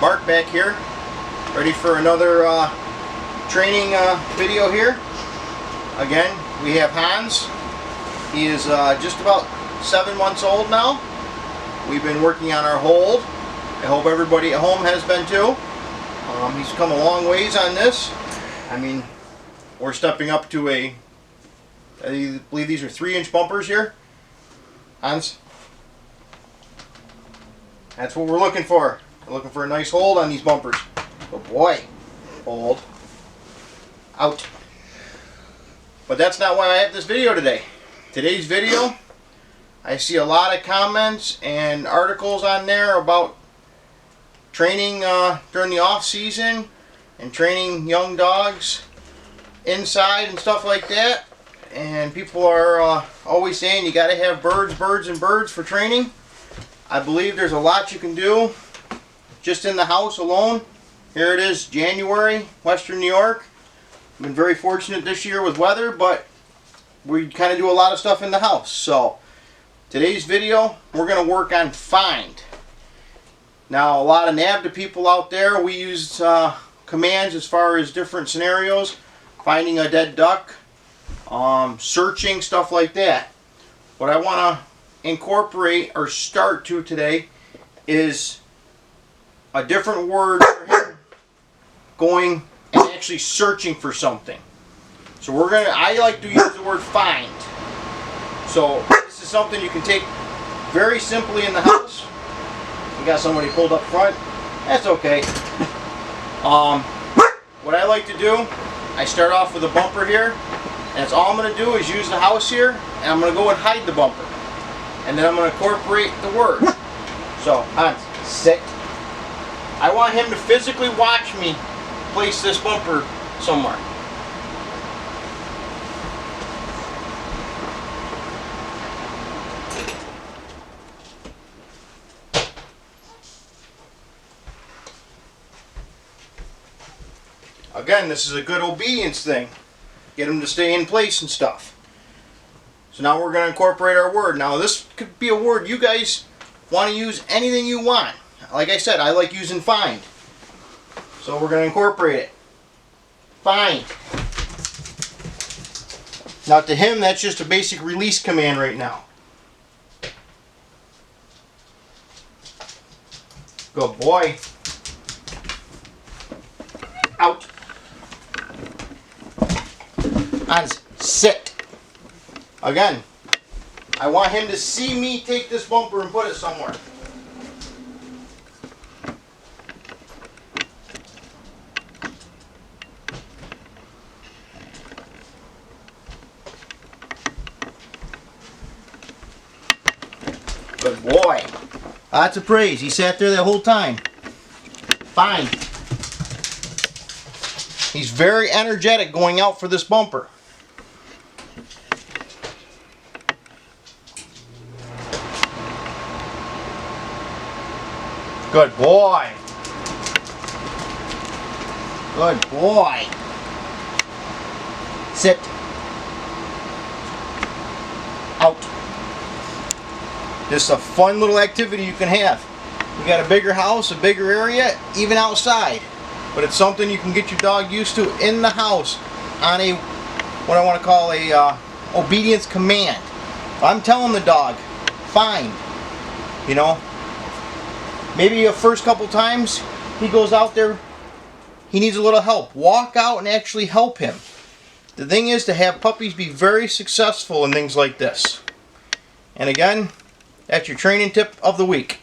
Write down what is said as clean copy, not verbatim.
Mark back here, ready for another training video here. Again, we have Hans. He is just about 7 months old now. We've been working on our hold. I hope everybody at home has been too. He's come a long ways on this. I mean, we're stepping up to I believe these are 3-inch bumpers here. Hans? That's what we're looking for. We're looking for a nice hold on these bumpers. Oh boy. Hold. Out. But that's not why I have this video today. Today's video, I see a lot of comments and articles on there about training during the off season and training young dogs inside and stuff like that. And people are always saying you got to have birds for training. I believe there's a lot you can do just in the house alone. Here it is, January, Western New York. I've been very fortunate this year with weather, but we kind of do a lot of stuff in the house. So today's video, we're going to work on find. Now, a lot of NAVHDA people out there, we use commands as far as different scenarios, finding a dead duck, searching, stuff like that. What I want to incorporate or start to today is a different word for him going and actually searching for something. So I like to use the word find. So this is something you can take very simply in the house. We got somebody pulled up front. That's okay. What I like to do, I start off with a bumper here, and that's all I'm going to do is use the house here, and I'm going to go and hide the bumper. And then I'm going to incorporate the word. So, Hans, sit. I want him to physically watch me place this bumper somewhere. Again, this is a good obedience thing. Get him to stay in place and stuff. So now we're going to incorporate our word. Now this could be a word you guys want to use anything you want. Like I said, I like using find. So we're going to incorporate it. Find. Now to him, that's just a basic release command right now. Good boy. Out. Hans, sit. Again, I want him to see me take this bumper and put it somewhere. Good boy. Lots of praise. He sat there the whole time. Fine. He's very energetic going out for this bumper. Good boy. Good boy. Sit. Out. This is a fun little activity you can have. You got a bigger house, a bigger area, even outside. But it's something you can get your dog used to in the house on a, what I want to call a obedience command. If I'm telling the dog, find, you know, maybe the first couple times he goes out there, he needs a little help. Walk out and actually help him. The thing is to have puppies be very successful in things like this. And again, that's your training tip of the week.